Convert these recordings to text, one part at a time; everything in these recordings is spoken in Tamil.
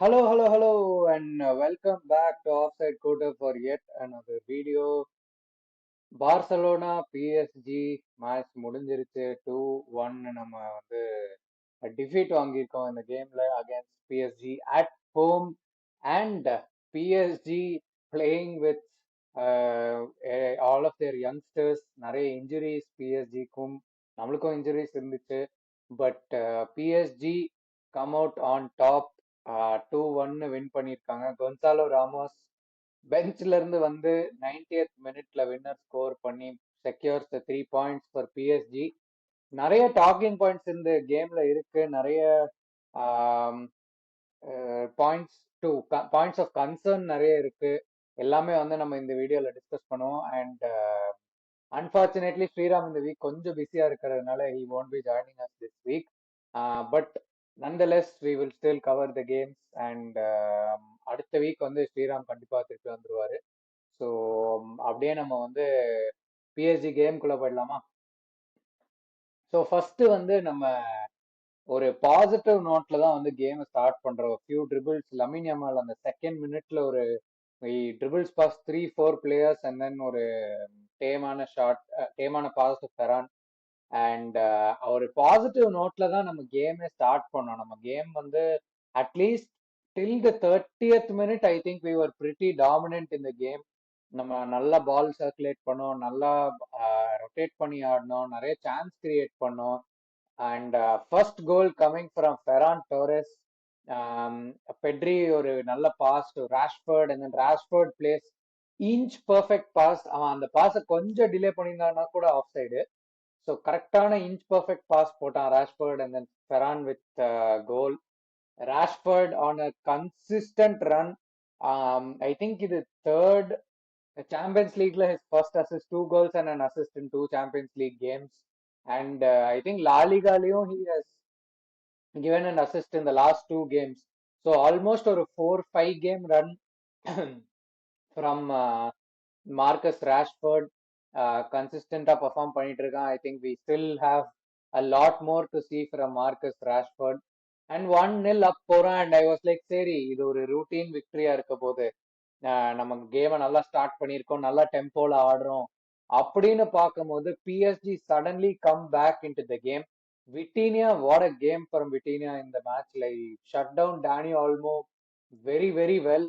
Hello, and welcome back to Offside Quarter for yet another video. Barcelona PSG match முடிஞ்சிருச்சு 2-1 நம்ம வந்து டிஃபீட் வாங்கியிருக்கோம் இந்த கேம்ல against PSG at home and PSG playing with all of their youngsters. நிறைய இன்ஜுரிஸ் பிஎஸ்ஜிக்கும் நம்மளுக்கும் இன்ஜுரிஸ் இருந்துச்சு. But PSG come out on top. 2-1 win பண்ணியிருக்காங்க. கொன்சாலோ ராமோஸ் பெஞ்ச்ல இருந்து வந்து 90th மினிட்ல வின்னர் ஸ்கோர் பண்ணி secures the 3 points for PSG. நிறைய டாக்கிங் பாயிண்ட்ஸ் இந்த கேம்ல இருக்கு. நிறைய points to points of concern நிறைய இருக்கு. எல்லாமே வந்து நம்ம இந்த வீடியோல டிஸ்கஸ் பண்ணுவோம். அண்ட் அன்பார்ச்சுனேட்லி ஸ்ரீராம் இந்த வீக் கொஞ்சம் பிஸியா இருக்கிறதுனால he won't be joining us this week. But nonetheless we will still cover the games and அடுத்த வீக் வந்து ஸ்ரீராம் கண்டிப்பா திருப்பி வந்துருவாரு. ஸோ அப்படியே நம்ம வந்து பிஎஸ்ஜி கேம்குள்ள போயிடலாமா? ஸோ ஃபர்ஸ்ட் வந்து நம்ம ஒரு பாசிட்டிவ் நோட்ல தான் வந்து கேம் ஸ்டார்ட் பண்றோம். ஃபியூ ட்ரிபிள்ஸ் லமின் யமால் அந்த செகண்ட் மினிட்ல ஒரு dribbles pass 3-4 players and then ஒரு டேமான பாஸ் டு ஃபெரான். அண்ட் ஒரு பாசிட்டிவ் நோட்ல தான் நம்ம கேமே ஸ்டார்ட் பண்ணோம். நம்ம கேம் வந்து at least till the 30th minute I think we were pretty dominant in the game. நம்ம நல்லா பால் சர்க்குலேட் பண்ணோம், நல்லா ரொட்டேட் பண்ணி ஆடினோம், நிறைய சான்ஸ் கிரியேட் பண்ணோம். And first goal coming from Ferran Torres. Pedri ஒரு நல்ல pass to Rashford and then Rashford plays inch perfect pass. அவன் அந்த பாஸை கொஞ்சம் டிலே பண்ணியிருந்தான்னா கூட ஆஃப் சைடு. ஸோ கரெக்டான இன்ச் பர்ஃபெக்ட் பாஸ் போட்டான் Rashford and then Ferran with goal. Rashford on a consistent run. I think இது third Champions League his first assist, 2 goals and an assist in 2 Champions League games. And I think La Liga he has given an assist in the last 2 games. So almost a 4-5 game run from Marcus Rashford. Consistent perform பண்ணிட்டு இருக்கான். I think we still have a lot more to see from Marcus Rashford. And 1-0 up போறான். And I was like, சரி இது ஒரு routine victory இருக்க போகுது, நம்ம கேமை நல்லா ஸ்டார்ட் பண்ணியிருக்கோம், நல்லா டெம்போல ஆடுறோம் அப்படின்னு பார்க்கும்போது PSG suddenly come back in to the game. Vitinha, what a game from Vitinha இந்த மேட்ச்ல. Shut down Dani Olmo very very well.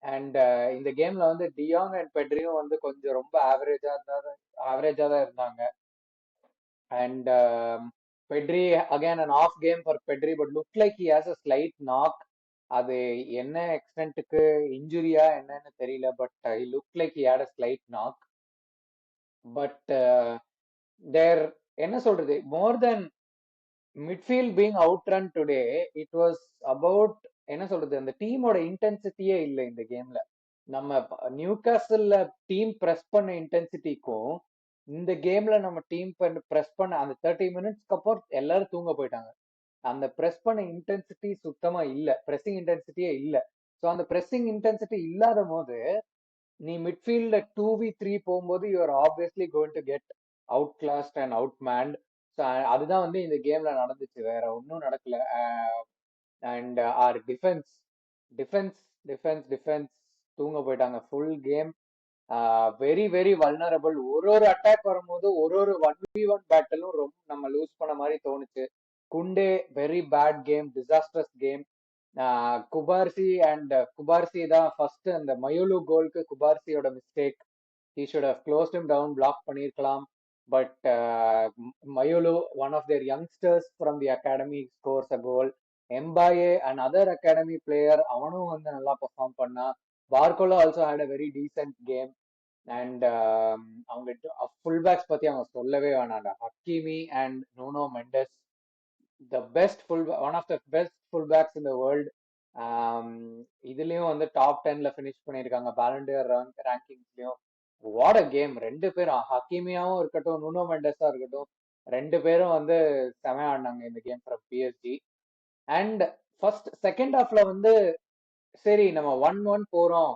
And இந்த கேம்ல வந்து டியாங் அண்ட் பெட்ரியும் வந்து கொஞ்சம் ரொம்ப ஆவரேஜா தான் இருந்தாங்க. And Pedri again an off game for Pedri, but look like he has a slight knock. அது என்ன எக்ஸ்டென்ட்டுக்கு இன்ஜுரியா என்னன்னு தெரியல, but I look like he had a slight knock. But there என்ன சொல்றது, more than midfield being outrun today, it was about என்ன சொல்றது, அந்த டீமோட இன்டென்சிட்டியே இல்லை இந்த கேம்ல. நம்ம நியூகாசல்ல டீம் பிரஸ் பண்ண இன்டென்சிட்டிக்கும் இந்த கேம்ல நம்ம டீம் பிரஸ் பண்ண அந்த 30 மினிட்ஸ்க்கு அப்புறம் எல்லாரும் தூங்க போயிட்டாங்க. அந்த பிரஸ் பண்ண இன்டென்சிட்டி சுத்தமா இல்ல, பிரஸிங் இன்டென்சிட்டியே இல்ல. ஸோ அந்த பிரஸிங் இன்டென்சிட்டி இல்லாத போது நீ மிட்ஃபீல்ட்ல 2v3 போகும்போது you are obviously going to get outclassed and outmanned. So அதுதான் வந்து இந்த கேம்ல நடந்துச்சு, வேற ஒன்றும் நடக்கல. And our defence defence defence defence தூங்க போயிட்டாங்க full game. Very very vulnerable. ஒரு அட்டாக் வரும்போது ஒரு 1v1 பேட்டலும் ரொம்ப நம்ம லூஸ் பண்ண மாதிரி தோணுச்சு. Kounde very bad game, disasters game. Cubarsi தான் ஃபர்ஸ்ட் அந்த மயூலு கோலுக்கு குபார்சியோட mistake. He should have closed him down, block பண்ணிருக்கலாம். But Mayulu, one of their youngsters from the academy, scores a goal. Mbaye and other academy player, அவனும் வந்து நல்லா பெர்ஃபார்ம் பண்ணா. Barcola also had a very decent game. And அவங்க ஃபுல் பேக்ஸ் பத்தி அவங்க சொல்லவே வேணாண்டா. Hakimi and Nuno Mendes, the best one of the best full backs in the world. இதுலயும் வந்து டாப் 10ல ஃபினிஷ் பண்ணியிருக்காங்க பேலண்டியர் ரேங்கிங்ஸ்லயும். What a game. ரெண்டு பேரும், ஹக்கீமியாவும் இருக்கட்டும் நூனோ மெண்டஸா இருக்கட்டும், ரெண்டு பேரும் வந்து செமையா ஆடினாங்க இந்த came from PSG. And first second ஹாஃப்ல வந்து சரி நம்ம 1-1 போறோம்,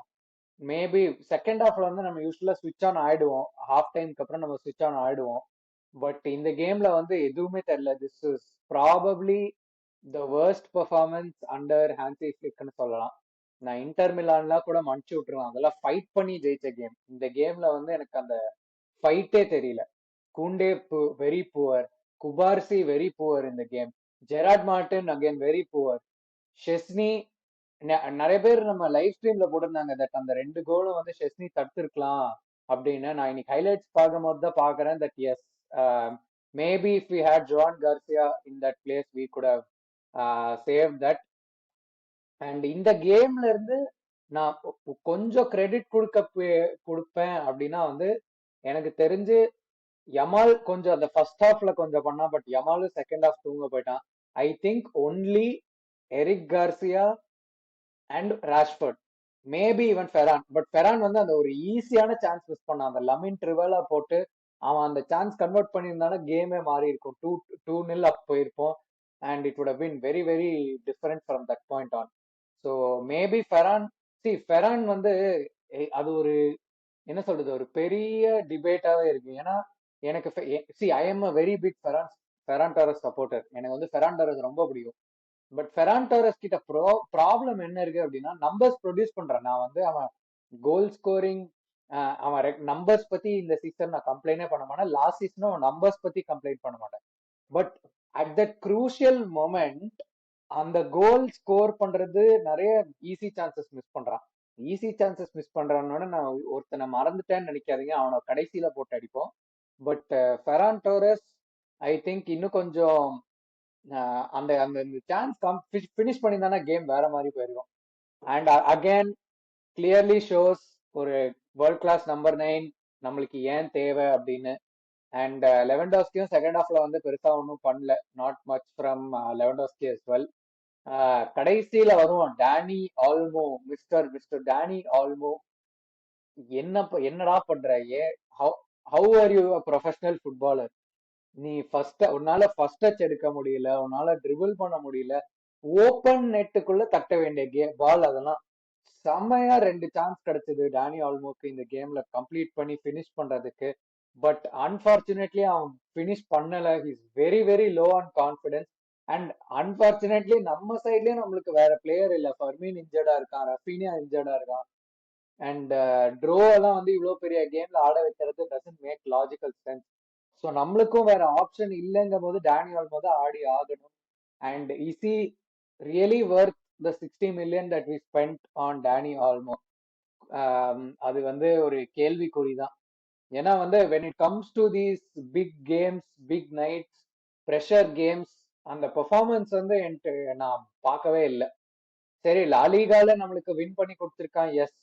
மேபி செகண்ட் ஹாஃப்ல வந்து நம்ம யூஸ்வலா ஸ்விட்ச் ஆன் ஆயிடுவோம், ஹாஃப் டைம்க்கு அப்புறம் நம்ம ஸ்விட்ச் ஆன் ஆயிடுவோம். பட் இந்த கேம்ல வந்து எதுவுமே தெரியல. This is probably the worst performance under Hansi ஃபிளிக்னு சொல்லலாம். நான் இன்டர் மிலான்லாம் கூட மன்னிச்சு விட்டுருவேன், அதெல்லாம் ஃபைட் பண்ணி ஜெயிச்ச கேம். இந்த கேம்ல வந்து எனக்கு அந்த ஃபைட்டே தெரியல. Kounde very poor, Cubarsi very poor இந்த game, Gerard Martin again very poor, Szczesny. நிறைய பேர் நம்ம லைவ் ஸ்ட்ரீம்ல போட்டிருந்தாங்க தட் அந்த 2 கோலும் வந்து ஷெஸ்னி தடுத்திருக்கலாம் அப்படின்னு. நான் இன்னைக்கு ஹைலைட்ஸ் பார்க்கும்போது தான் பாக்குறேன் that yes, maybe if we had Joan Garcia in that place we could have save that. And இந்த கேம்ல இருந்து நான் கொஞ்சம் கிரெடிட் கொடுப்பேன் அப்படின்னா வந்து, எனக்கு தெரிஞ்சு யமால் கொஞ்சம் அந்த ஃபர்ஸ்ட் ஹாஃப்ல கொஞ்சம் பண்ணா, பட் யமாலும் செகண்ட் ஹாஃப் தூங்க போயிட்டான். I think only Eric Garcia and Rashford, maybe even Ferran. But Ferran வந்து அந்த ஒரு ஈஸியான சான்ஸ் மிஸ் பண்ணான், அந்த லமின் ட்ரிவலா போட்டு அவன் அந்த சான்ஸ் கன்வெர்ட் பண்ணியிருந்தானா கேமே மாறி இருக்கும், 2-0 அப் போயிருப்போம். And it would have been very very different from that point on. So maybe Ferran, Ferran வந்து அது ஒரு என்ன சொல்றது, ஒரு பெரிய டிபேட்டாவே இருக்கு. ஏன்னா எனக்கு I am a very big Ferran Torres supporter. எனக்கு வந்து ஃபெரான் டாரஸ் ரொம்ப பிடிக்கும். பட் ஃபெரான் டாரஸ் கிட்ட ப்ராப்ளம் என்ன இருக்கு அப்படின்னா, நம்பர்ஸ் ப்ரொடியூஸ் பண்றான். நான் வந்து அவன் கோல் ஸ்கோரிங், அவன் நம்பர்ஸ் பத்தி இந்த சீசன் நான் கம்ப்ளைண்டே பண்ண மாட்டேன், லாஸ்ட் சீசனும் அவன் நம்பர்ஸ் பத்தி கம்ப்ளைண்ட் பண்ண மாட்டேன். But at that crucial moment அந்த கோல் ஸ்கோர் பண்றது நிறைய ஈஸி சான்சஸ் மிஸ் பண்றான். ஈஸி சான்சஸ் மிஸ் பண்றான்னு நான் ஒருத்தனை மறந்துட்டேன்னு நினைக்காதீங்க, அவனை கடைசியில போட்டு அடிப்போம். பட் ஃபெரான் டோரஸ் ஐ திங்க் இன்னும் கொஞ்சம் அந்த அந்த சான்ஸ் பினிஷ் பண்ணியிருந்தானா கேம் வேற மாதிரி போயிருக்கும். அண்ட் அகேன் கிளியர்லி ஷோஸ் ஒரு வேர்ல்ட் கிளாஸ் நம்பர் 9 நம்மளுக்கு ஏன் தேவை அப்படின்னு. அண்ட் லெவன்டாஸ்கியும் செகண்ட் ஹாஃப்ல வந்து பெருசா ஒன்றும் பண்ணல, not much from Lewandowski as well. கடைசியில வருவோம் Dani Olmo, mister mister Dani Olmo. என்னடா பண்ற? ஏ, how are you professional footballer? நீ உன்னால ஃபர்ஸ்ட் டச் எடுக்க முடியல, உன்னால ட்ரிபிள் பண்ண முடியல, ஓப்பன் நெட்டுக்குள்ள தட்ட வேண்டிய பால் அதெல்லாம். செம்மையா 2 சான்ஸ் கிடைச்சது டேனி ஆல்மோக்கு இந்த கேம்ல கம்ப்ளீட் பண்ணி பினிஷ் பண்றதுக்கு. பட் அன்பார்ச்சுனேட்லி அவன் பினிஷ் பண்ணல. His very very low on confidence. And unfortunately நம்ம சைட்லயும் நம்மளுக்கு வேற பிளேயர் இல்ல. ஃபர்மீன் இன்ஜர்டா இருக்கான், ரஃபீனியா இன்ஜர்டா இருக்கான். அண்ட் ட்ரோ எல்லாம் வந்து இவ்வளவு பெரிய கேம்ல ஆட வைக்கிறது doesn't make logical sense. So நம்மளுக்கும் வேற ஆப்ஷன் இல்லைங்கும் போது டேனியல் போது ஆடி ஆகணும். And is he really worth the 60 million that we spent on Danny Olmo? அது வந்து ஒரு கேள்விக்குறி தான். ஏன்னா வந்து when it comes to these big games, big nights, pressure games, அந்த பெர்ஃபார்மன்ஸ் வந்து எனக்கு நான் பார்க்கவே இல்லை. சரி, லாலிகால நம்மளுக்கு வின் பண்ணி கொடுத்துருக்கான், எஸ்.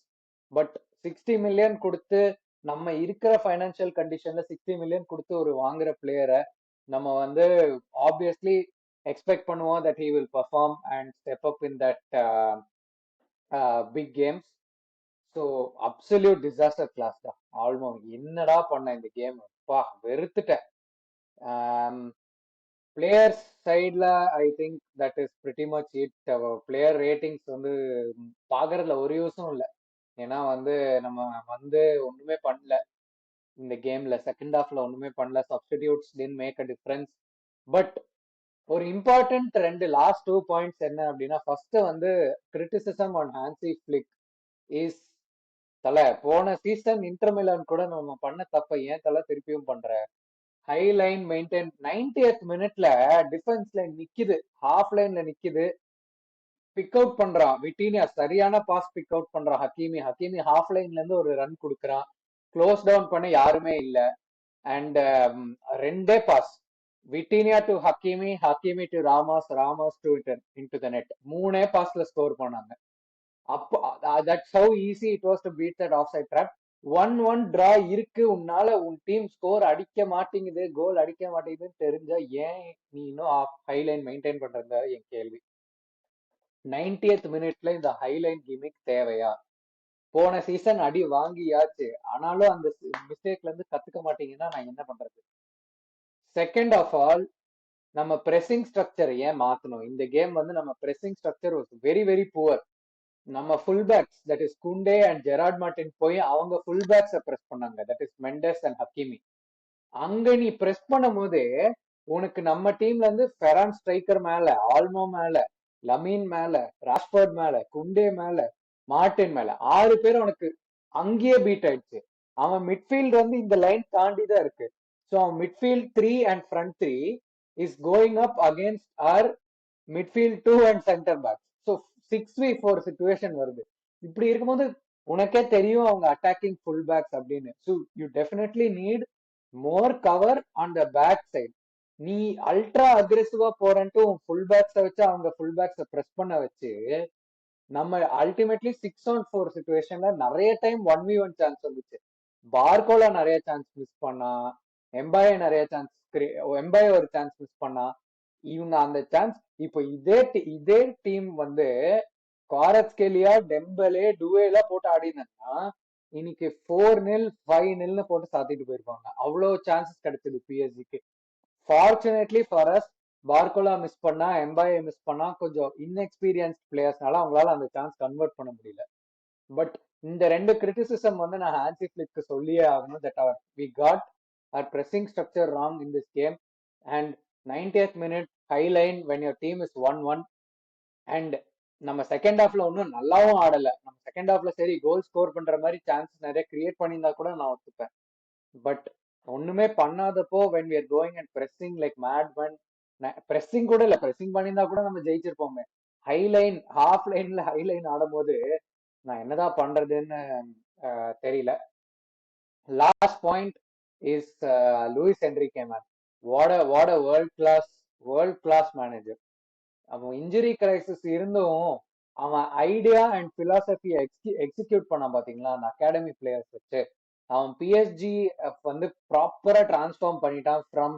பட் 60 million கொடுத்து நம்ம இருக்கிற ஃபைனான்சியல் கண்டிஷன்ல 60 million கொடுத்து ஒரு வாங்குற பிளேயரை நம்ம வந்து ஆப்வியஸ்லி எக்ஸ்பெக்ட் பண்ணுவோம் that he will perform and step up in that big games. So absolute disaster class தான் ஆல்மோ. என்னடா பண்ண இந்த கேம், பா வெறுத்துட்டேன். பிளேயர்ஸ் சைட்ல I think that is pretty much it. Player ratings வந்து பாக்குறதுல ஒரு யூஸும் இல்லை. ஏன்னா வந்து நம்ம வந்து ஒண்ணுமே பண்ணல இந்த கேம்ல, செகண்ட் ஹாஃப்ல ஒண்ணுமே பண்ணல, substitutes didn't make a difference. But ஒரு இம்பார்ட்டன்ட் லாஸ்ட் 2 பாயிண்ட்ஸ் என்ன அப்படின்னா, ஃபர்ஸ்ட் வந்து criticism on Hansi Flick is, தலை போன சீசன் இன்டர் மிலான் கூட நம்ம பண்ண தப்ப ஏன் தலை திருப்பியும் பண்ற? ஹை லைன் மெயின்டைன் 90th மினிட்ல டிஃபென்ஸ் லைன் நிக்குது, ஹாஃப் லைன்ல நிக்குது, பிக் அவுட் பண்றான் விட்டீனியா, சரியான பாஸ் பிக் அவுட் பண்றான் ஹக்கீமி ஹாஃப் லைன்ல இருந்து ஒரு ரன் கொடுக்குறான், க்ளோஸ் டவுன் பண்ண யாருமே இல்ல. And 2 pass, Vitinha to Hakimi to Ramos to into the net, 3 பாஸ்ல ஸ்கோர் பண்ணாங்க. அப்போ that's how easy it was to beat that offside trap. 1-1 draw இருக்கு, உன்னால உன் டீம் ஸ்கோர் அடிக்க மாட்டேங்குது, கோல் அடிக்க மாட்டேங்குதுன்னு தெரிஞ்சா ஏன் நீ இன்னும் ஹைலைன் மெயின்டைன் பண்றத என் கேள்வி. 90th மினிட்ல இந்த ஹைலைன் கிமிக் தேவையா? போன சீசன் அடி வாங்கியாச்சு, ஆனாலும் அந்த மிஸ்டேக்ல இருந்து கத்துக்க மாட்டீங்கன்னா நான் என்ன பண்றது? செகண்ட் ஆஃப் ஆல், நம்ம பிரெசிங் ஸ்ட்ரக்சர் ஏன் மாத்தணும்? இந்த கேம் வந்து நம்ம pressing structure was very very poor. நம்ம full backs that is Kounde and Gerard Martin போய் அவங்க ஃபுல் பேக்ஸை பிரஸ் பண்ணாங்க, that is Mendes and Hakimi. அங்க நீ பிரஸ் பண்ணும் போது உனக்கு நம்ம டீம்ல இருந்து ஃபெரான் ஸ்ட்ரைக்கர் மேல, ஆல்மோ மேல, லமீன் மேல, ராஷ்பர்ட் மேல, குண்டே மேல, மார்டின் மேல 6 பேர் உனக்கு அங்கேயே பீட் ஆயிடுச்சு. அவன் மிட்ஃபீல்ட் வந்து இந்த லைன் தாண்டி தான் இருக்கு. ஸோ அவன் midfield 3 and front 3 is going up against our midfield 2 and centre back. So 6v4 situation வருது. இப்படி இருக்கும்போது உனக்கே தெரியும் அவங்க அட்டாக்கிங் ஃபுல் பேக்ஸ் அப்படின்னு. So you definitely need more cover on the back side. நீ அல்ட்ரா அக்ரெசிவா போறன்ட்டு உன் ஃபுல் பேக்ஸை வச்சு அவங்க ஃபுல் பேக்ஸை ப்ரெஸ் பண்ண வச்சு நம்ம அல்டிமேட்லி 6-on-4 சுச்சுவேஷன்ல நிறைய டைம் 1v1 சான்ஸ் வந்துச்சு. பார்கோலா நிறைய சான்ஸ் மிஸ் பண்ணா, எம்பாயே நிறைய சான்ஸ், எம்பாயே ஒரு சான்ஸ் மிஸ் பண்ணா. இவங்க அந்த சான்ஸ் இப்போ இதே டீம் வந்து குவாரட்ஸ்கேலியா, டெம்பலே, டுவேலா போட்டு ஆடினா இன்னைக்கு 4-0 5-0 போட்டு சாத்திட்டு போயிருப்பாங்க. அவ்வளவு சான்சஸ் கிடைச்சது பிஎஸ்ஜிக்கு. Fortunately for us Barcola miss பண்ணா, எம்பாயே மிஸ் பண்ணா, கொஞ்சம் இன்எக்ஸ்பீரியன்ஸ் பிளேயர்ஸ்னால அவங்களால அந்த சான்ஸ் கன்வெர்ட் பண்ண முடியல. பட் இந்த ரெண்டு கிரிட்டிசிசம் வந்து நான் ஹான்சி ஃபிளிக்கு சொல்லியே ஆகணும். That our we got our pressing structure wrong in this game, and 90th minute high line when your team is 1-1 and நம்ம செகண்ட் ஹாஃப்ல ஒன்றும் நல்லாவும் ஆடல. நம்ம செகண்ட் ஹாஃப்ல சரி கோல் ஸ்கோர் பண்ற மாதிரி சான்சஸ் நிறைய கிரியேட் பண்ணியிருந்தா கூட நான் ஒத்துப்பேன். பட் ஒண்ணுமே பண்ணாதப்போ when we are going and pressing like madman, pressing கூட இல்ல, pressing பண்ணியிருந்தா கூட நம்ம ஜெயிச்சிருப்போமே. ஹை லைன், ஹாஃப் லைன்ல ஹை லைன் ஆடும்போது நான் என்னதான் பண்றதுன்னு தெரியல. Last point is Luis Enrique, man. What a world class manager. அவன் இன்ஜுரி கிரைசிஸ் இருந்தும் அவன் ஐடியா அண்ட் பிலாசபியை எக்ஸிக்யூட் பண்ணான் பாத்தீங்களா அந்த அகாடமி பிளேயர்ஸ் வச்சு. அவன் பிஎஸ்ஜி வந்து ப்ராப்பரா டிரான்ஸ்ஃபார்ம் பண்ணிட்டான். ஃப்ரம்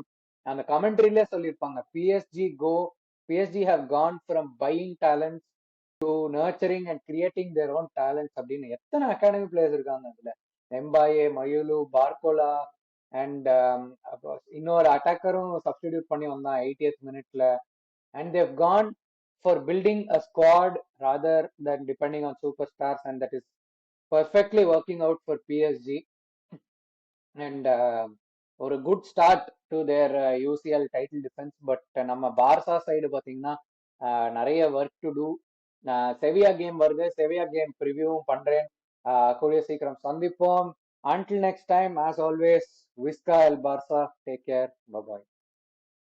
அந்த கமெண்ட்ரிலே சொல்லியிருப்பாங்க, PSG have gone from buying talents to nurturing and creating their own talents அப்படின்னு. எத்தனை அகாடமி பிளேயர்ஸ் இருக்காங்க அதுல. எம்பாயே, மயுலு, பார்கோலா அண்ட் இன்னொரு அட்டாக்கரும் சப்ஸ்டிடியூட் பண்ணி வந்தான் 80th மினிட்ல. And they've gone for building a squad rather than depending on superstars, and that is perfectly working out for PSG. And ஒரு good start to their UCL title defence. But நம்ம பார்சா சைடு பார்த்தீங்கன்னா நிறைய work to do. Sevilla game வருது, செவியா கேம் ப்ரிவியூவும் பண்றேன். கூடிய சீக்கிரம் சந்திப்போம். Until next time, as always, Visca El Barça. Take care. Bye bye.